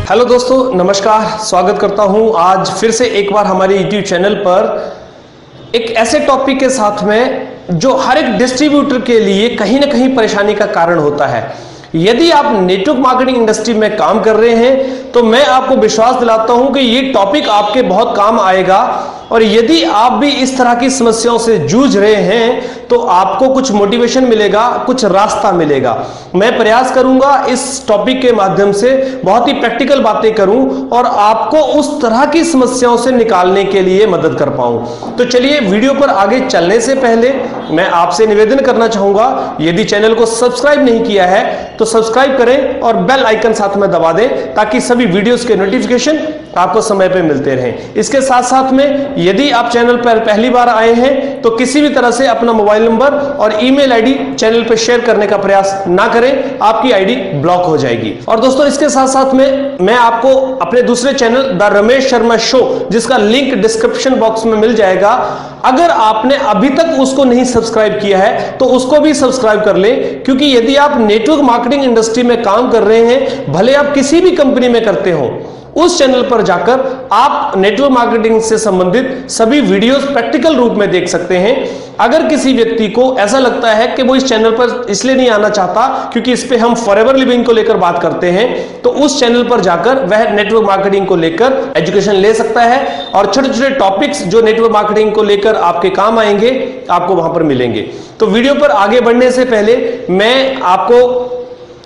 Hello दोस्तों, नमस्कार। स्वागत करता हूं आज फिर से एक बार हमारे YouTube चैनल पर एक ऐसे टॉपिक के साथ में जो हर एक डिस्ट्रीब्यूटर के लिए कहीं ना कहीं परेशानी का कारण होता है। यदि आप नेटवर्क मार्केटिंग इंडस्ट्री में काम कर रहे हैं तो मैं आपको विश्वास दिलाता हूं कि ये टॉपिक आपके बहुत काम आएगा। और यदि आप भी इस तरह की समस्याओं से जूझ रहे हैं तो आपको कुछ मोटिवेशन मिलेगा, कुछ रास्ता मिलेगा। मैं प्रयास करूंगा इस टॉपिक के माध्यम से बहुत ही प्रैक्टिकल बातें करूं और आपको उस तरह की समस्याओं से निकालने के लिए मदद कर पाऊं। तो चलिए, वीडियो पर आगे चलने से पहले मैं आपसे निवेदन करना चाहूंगा, यदि चैनल को सब्सक्राइब नहीं किया है तो सब्सक्राइब करें और बेल आइकन साथ में दबा दें ताकि सभी वीडियोस के नोटिफिकेशन आपको समय पर मिलते रहें। इसके साथ साथ में यदि आप चैनल पर पहली बार आए हैं तो किसी भी तरह से अपना मोबाइल नंबर और ईमेल आईडी चैनल पर शेयर करने का प्रयास ना करें, आपकी आईडी ब्लॉक हो जाएगी। और दोस्तों, इसके साथ साथ में मैं आपको अपने दूसरे channel the Ramesh Sharma show, जिसका लिंक डिस्क्रिप्शन बॉक्स में मिल जाएगा, अगर आपने अभी तक उसको नहीं सब्सक्राइब किया है तो उसको भी सब्सक्राइब कर लें। क्योंकि यदि आप नेटवर्क मार्केटिंग इंडस्ट्री में काम कर रहे हैं, भले आप किसी भी कंपनी में करते हो, उस चैनल पर जाकर आप नेटवर्क मार्केटिंग से संबंधित सभी वीडियोस प्रैक्टिकल रूप में देख सकते हैं। अगर किसी व्यक्ति को ऐसा लगता है कि वो इस चैनल पर इसलिए नहीं आना चाहता क्योंकि इस पे हम फॉरएवर लिविंग को लेकर बात करते हैं, तो उस चैनल पर जाकर वह नेटवर्क मार्केटिंग को लेकर एजुकेशन ले सकता है और छोटे छोटे टॉपिक्स जो नेटवर्क मार्केटिंग को लेकर आपके काम आएंगे आपको वहां पर मिलेंगे। तो वीडियो पर आगे बढ़ने से पहले मैं आपको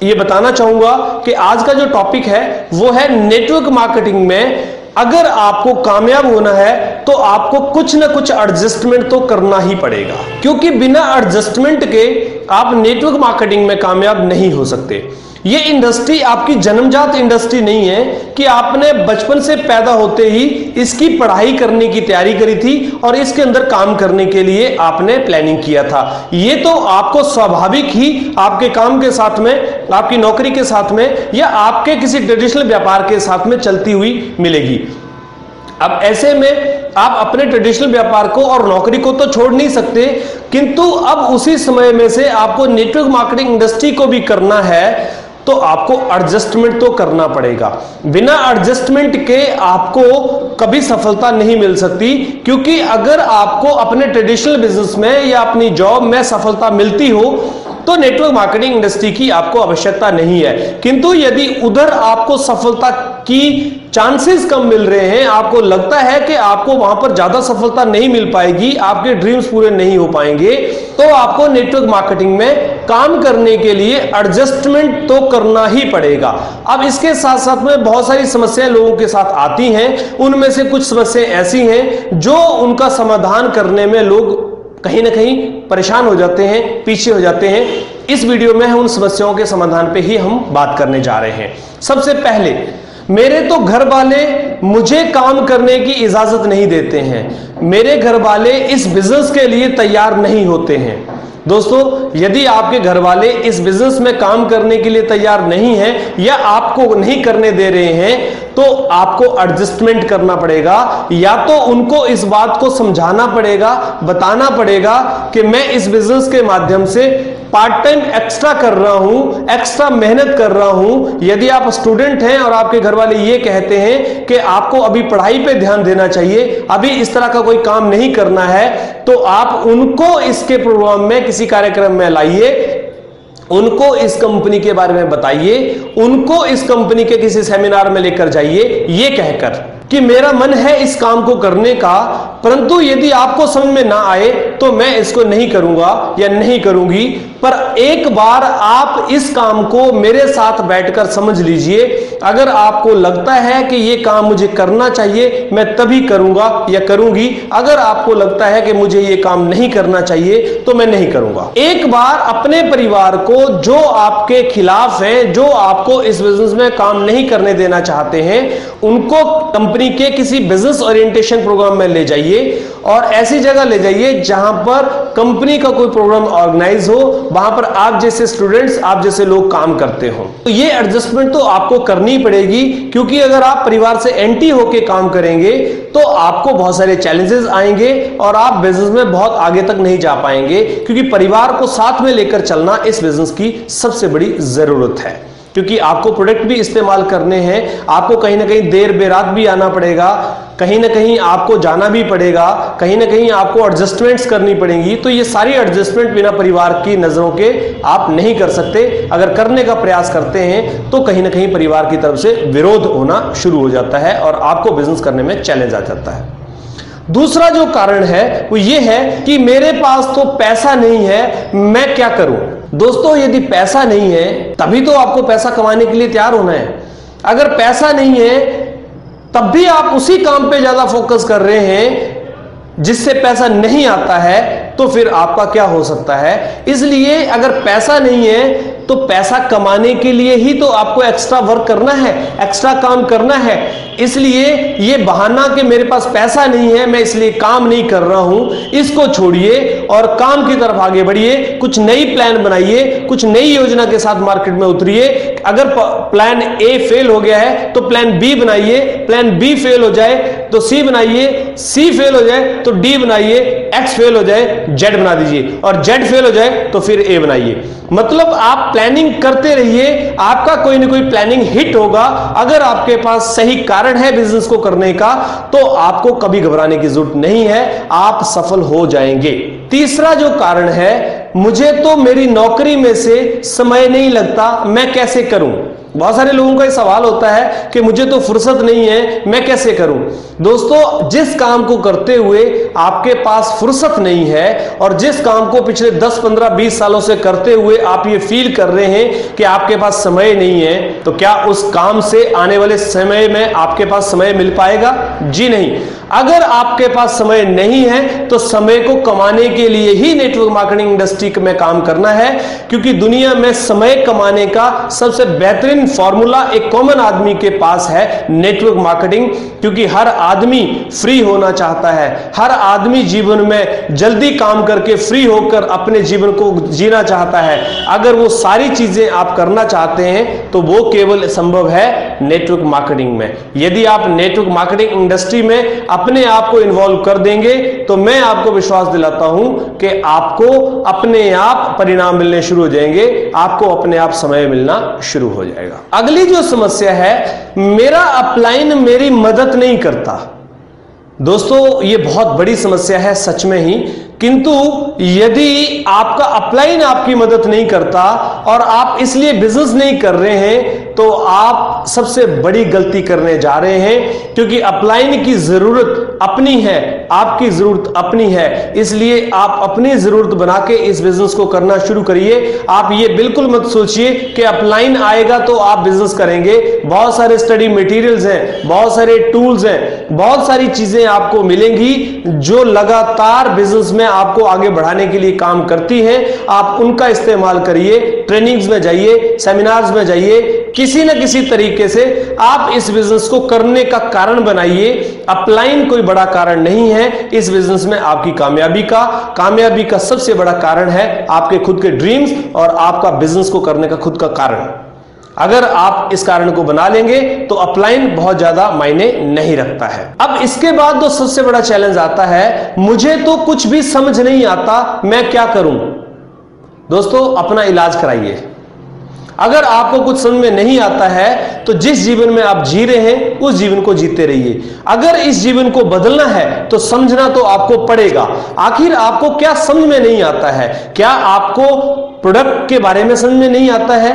ये बताना चाहूंगा कि आज का जो टॉपिक है वो है नेटवर्क मार्केटिंग में अगर आपको कामयाब होना है तो आपको कुछ ना कुछ एडजस्टमेंट तो करना ही पड़ेगा। क्योंकि बिना एडजस्टमेंट के आप नेटवर्क मार्केटिंग में कामयाब नहीं हो सकते। ये इंडस्ट्री आपकी जन्मजात इंडस्ट्री नहीं है कि आपने बचपन से पैदा होते ही इसकी पढ़ाई करने की तैयारी करी थी और इसके अंदर काम करने के लिए आपने प्लानिंग किया था। ये तो आपको स्वाभाविक ही आपके काम के साथ में, आपकी नौकरी के साथ में या आपके किसी ट्रेडिशनल व्यापार के साथ में चलती हुई मिलेगी। अब ऐसे में आप अपने ट्रेडिशनल व्यापार को और नौकरी को तो छोड़ नहीं सकते, किंतु अब उसी समय में से आपको नेटवर्क मार्केटिंग इंडस्ट्री को भी करना है तो आपको एडजस्टमेंट तो करना पड़ेगा। बिना एडजस्टमेंट के आपको कभी सफलता नहीं मिल सकती। क्योंकि अगर आपको अपने ट्रेडिशनल बिजनेस में या अपनी जॉब में सफलता मिलती हो तो नेटवर्क मार्केटिंग इंडस्ट्री की आपको आवश्यकता नहीं है। किंतु यदि उधर आपको सफलता की चांसेस कम मिल रहे हैं, आपको लगता है कि आपको वहां पर ज्यादा सफलता नहीं मिल पाएगी, आपके ड्रीम्स पूरे नहीं हो पाएंगे, तो आपको नेटवर्क मार्केटिंग में काम करने के लिए एडजस्टमेंट तो करना ही पड़ेगा। अब इसके साथ साथ में बहुत सारी समस्याएं लोगों के साथ आती हैं। उनमें से कुछ समस्याएं ऐसी हैं जो उनका समाधान करने में लोग कहीं ना कहीं परेशान हो जाते हैं, पीछे हो जाते हैं। इस वीडियो में उन समस्याओं के समाधान पे ही हम बात करने जा रहे हैं। सबसे पहले, मेरे तो घर वाले मुझे काम करने की इजाजत नहीं देते हैं, मेरे घर वाले इस बिजनेस के लिए तैयार नहीं होते हैं। दोस्तों, यदि आपके घर वाले इस बिजनेस में काम करने के लिए तैयार नहीं हैं या आपको नहीं करने दे रहे हैं तो आपको एडजस्टमेंट करना पड़ेगा। या तो उनको इस बात को समझाना पड़ेगा, बताना पड़ेगा कि मैं इस बिजनेस के माध्यम से पार्ट टाइम एक्स्ट्रा कर रहा हूं, एक्स्ट्रा मेहनत कर रहा हूं। यदि आप स्टूडेंट हैं और आपके घर वाले ये कहते हैं कि आपको अभी पढ़ाई पे ध्यान देना चाहिए, अभी इस तरह का कोई काम नहीं करना है, तो आप उनको इसके प्रोग्राम में, किसी कार्यक्रम में लाइए, उनको इस कंपनी के बारे में बताइए, उनको इस कंपनी के किसी सेमिनार में लेकर जाइए, ये कहकर कि मेरा मन है इस काम को करने का, परंतु यदि आपको समझ में ना आए तो मैं इसको नहीं करूंगा या नहीं करूंगी। पर एक बार आप इस काम को मेरे साथ बैठकर समझ लीजिए। अगर आपको लगता है कि ये काम मुझे करना चाहिए, मैं तभी करूंगा या करूंगी। अगर आपको लगता है कि मुझे ये काम नहीं करना चाहिए तो मैं नहीं करूंगा। एक बार अपने परिवार को, जो आपके खिलाफ हैं, जो आपको इस बिजनेस में काम नहीं करने देना चाहते हैं, उनको कंपनी के किसी बिजनेस ओरिएंटेशन प्रोग्राम में ले जाइए और ऐसी जगह ले जाइए जहां पर कंपनी का कोई प्रोग्राम ऑर्गेनाइज हो, वहां पर आप जैसे स्टूडेंट्स, आप जैसे लोग काम करते हो। तो ये एडजस्टमेंट तो आपको करनी पड़ेगी। क्योंकि अगर आप परिवार से एंटी होके काम करेंगे तो आपको बहुत सारे चैलेंजेस आएंगे और आप बिजनेस में बहुत आगे तक नहीं जा पाएंगे। क्योंकि परिवार को साथ में लेकर चलना इस बिजनेस की सबसे बड़ी जरूरत है। क्योंकि आपको प्रोडक्ट भी इस्तेमाल करने हैं, आपको कहीं ना कहीं देर बेरात भी आना पड़ेगा, कहीं ना कहीं आपको जाना भी पड़ेगा, कहीं ना कहीं आपको एडजस्टमेंट्स करनी पड़ेंगी। तो ये सारी एडजस्टमेंट बिना परिवार की नजरों के आप नहीं कर सकते। अगर करने का प्रयास करते हैं तो कहीं ना कहीं परिवार की तरफ से विरोध होना शुरू हो जाता है और आपको बिजनेस करने में चैलेंज आ जाता है। दूसरा जो कारण है वो ये है कि मेरे पास तो पैसा नहीं है, मैं क्या करूं। दोस्तों, यदि पैसा नहीं है तभी तो आपको पैसा कमाने के लिए तैयार होना है। अगर पैसा नहीं है तब भी आप उसी काम पे ज्यादा फोकस कर रहे हैं जिससे पैसा नहीं आता है, तो फिर आपका क्या हो सकता है। इसलिए अगर पैसा नहीं है तो पैसा कमाने के लिए ही तो आपको एक्स्ट्रा वर्क करना है, एक्स्ट्रा काम करना है। इसलिए ये बहाना कि मेरे पास पैसा नहीं है मैं इसलिए काम नहीं कर रहा हूं, इसको छोड़िए और काम की तरफ आगे बढ़िए। कुछ नई प्लान बनाइए, कुछ नई योजना के साथ मार्केट में उतरिए। अगर प्लान ए फेल हो गया है तो प्लान बी बनाइए, प्लान बी फेल हो जाए तो सी बनाइए, सी फेल हो जाए तो डी बनाइए, एक्स फेल हो जाए जेड बना दीजिए और जेड फेल हो जाए तो फिर ए बनाइए। मतलब आप प्लानिंग करते रहिए, आपका कोई ना कोई प्लानिंग हिट होगा। अगर आपके पास सही कारण है बिजनेस को करने का तो आपको कभी घबराने की जरूरत नहीं है, आप सफल हो जाएंगे। तीसरा जो कारण है, मुझे तो मेरी नौकरी में से समय नहीं लगता, मैं कैसे करूं। बहुत सारे लोगों का ये सवाल होता है कि मुझे तो फुर्सत नहीं है, मैं कैसे करूं। दोस्तों, जिस काम को करते हुए आपके पास फुर्सत नहीं है और जिस काम को पिछले 10, 15, 20 सालों से करते हुए आप ये फील कर रहे हैं कि आपके पास समय नहीं है, तो क्या उस काम से आने वाले समय में आपके पास समय मिल पाएगा? जी नहीं। अगर आपके पास समय नहीं है तो समय को कमाने के लिए ही नेटवर्क मार्केटिंग इंडस्ट्री में काम करना है, क्योंकि दुनिया में समय कमाने का सबसे बेहतरीन फॉर्मूला एक कॉमन आदमी के पास है, नेटवर्क मार्केटिंग। क्योंकि हर आदमी फ्री होना चाहता है, हर आदमी जीवन में जल्दी काम करके फ्री होकर अपने जीवन को जीना चाहता है। अगर वो सारी चीजें आप करना चाहते हैं तो वो केवल संभव है नेटवर्क मार्केटिंग में। यदि आप नेटवर्क मार्केटिंग इंडस्ट्री में अपने आप को इन्वॉल्व कर देंगे तो मैं आपको विश्वास दिलाता हूं कि आपको अपने आप परिणाम मिलने शुरू हो जाएंगे, आपको अपने आप समय मिलना शुरू हो जाएगा। अगली जो समस्या है, मेरा अपलाइन मेरी मदद नहीं करता। दोस्तों, ये बहुत बड़ी समस्या है सच में ही, किंतु यदि आपका अपलाइन आपकी मदद नहीं करता और आप इसलिए बिजनेस नहीं कर रहे हैं तो आप सबसे बड़ी गलती करने जा रहे हैं, क्योंकि अपलाइन की जरूरत अपनी है, आपकी जरूरत अपनी है। इसलिए आप अपनी जरूरत बना के इस बिजनेस को करना शुरू करिए। आप ये बिल्कुल मत सोचिए कि अपलाइन आएगा तो आप बिजनेस करेंगे। बहुत सारे स्टडी मटेरियल्स हैं, बहुत सारे टूल्स हैं, बहुत सारी चीजें आपको मिलेंगी जो लगातार बिजनेस में आपको आगे बढ़ाने के लिए काम करती हैं। आप उनका इस्तेमाल करिए, ट्रेनिंग्स में जाइए, सेमिनार्स में जाइए, किसी न किसी तरीके से आप इस बिजनेस को करने का कारण बनाइए। अपलाइन कोई बड़ा कारण नहीं है इस बिजनेस में आपकी कामयाबी का सबसे बड़ा कारण है आपके खुद के ड्रीम्स और आपका बिजनेस को करने का खुद का कारण। अगर आप इस कारण को बना लेंगे तो अपलाइन बहुत ज्यादा मायने नहीं रखता है। अब इसके बाद तो सबसे बड़ा चैलेंज आता है, मुझे तो कुछ भी समझ नहीं आता, मैं क्या करूं। दोस्तों, अपना इलाज कराइए। अगर आपको कुछ समझ में नहीं आता है तो जिस जीवन में आप जी रहे हैं उस जीवन को जीते रहिए। अगर इस जीवन को बदलना है तो समझना तो आपको पड़ेगा। आखिर आपको क्या समझ में नहीं आता है? क्या आपको प्रोडक्ट के बारे में समझ में नहीं आता है?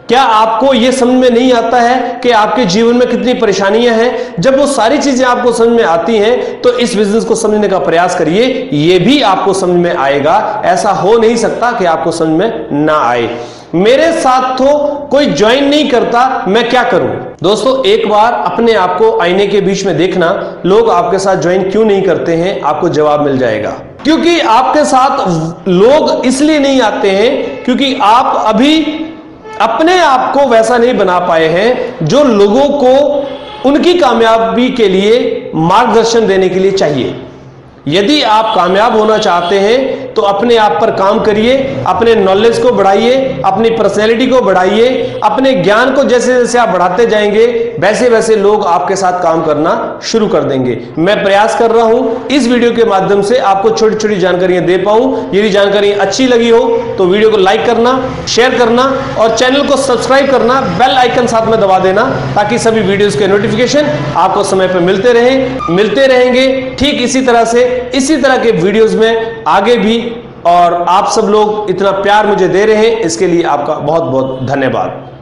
क्या आपको यह समझ में नहीं आता है कि आपके जीवन में कितनी परेशानियां हैं? जब वो सारी चीजें आपको समझ में आती हैं तो इस बिजनेस को समझने का प्रयास करिए, यह भी आपको समझ में आएगा। ऐसा हो नहीं सकता कि आपको समझ में ना आए। मेरे साथ तो कोई ज्वाइन नहीं करता, मैं क्या करूं? दोस्तों, एक बार अपने आप को आईने के बीच में देखना, लोग आपके साथ ज्वाइन क्यों नहीं करते हैं, आपको जवाब मिल जाएगा। क्योंकि आपके साथ लोग इसलिए नहीं आते हैं क्योंकि आप अभी अपने आप को वैसा नहीं बना पाए हैं जो लोगों को उनकी कामयाबी के लिए मार्गदर्शन देने के लिए चाहिए। यदि आप कामयाब होना चाहते हैं तो अपने आप पर काम करिए, अपने नॉलेज को बढ़ाइए, अपनी पर्सनैलिटी को बढ़ाइए, अपने ज्ञान को जैसे जैसे आप बढ़ाते जाएंगे वैसे वैसे लोग आपके साथ काम करना शुरू कर देंगे। मैं प्रयास कर रहा हूं इस वीडियो के माध्यम से आपको छोटी छोटी जानकारियां दे पाऊं। यदि जानकारी अच्छी लगी हो तो वीडियो को लाइक करना, शेयर करना और चैनल को सब्सक्राइब करना, बेल आइकन साथ में दबा देना ताकि सभी वीडियोस के नोटिफिकेशन आपको समय पर मिलते रहेंगे। ठीक इसी तरह से इसी तरह के वीडियोस में आगे भी, और आप सब लोग इतना प्यार मुझे दे रहे हैं इसके लिए आपका बहुत बहुत धन्यवाद।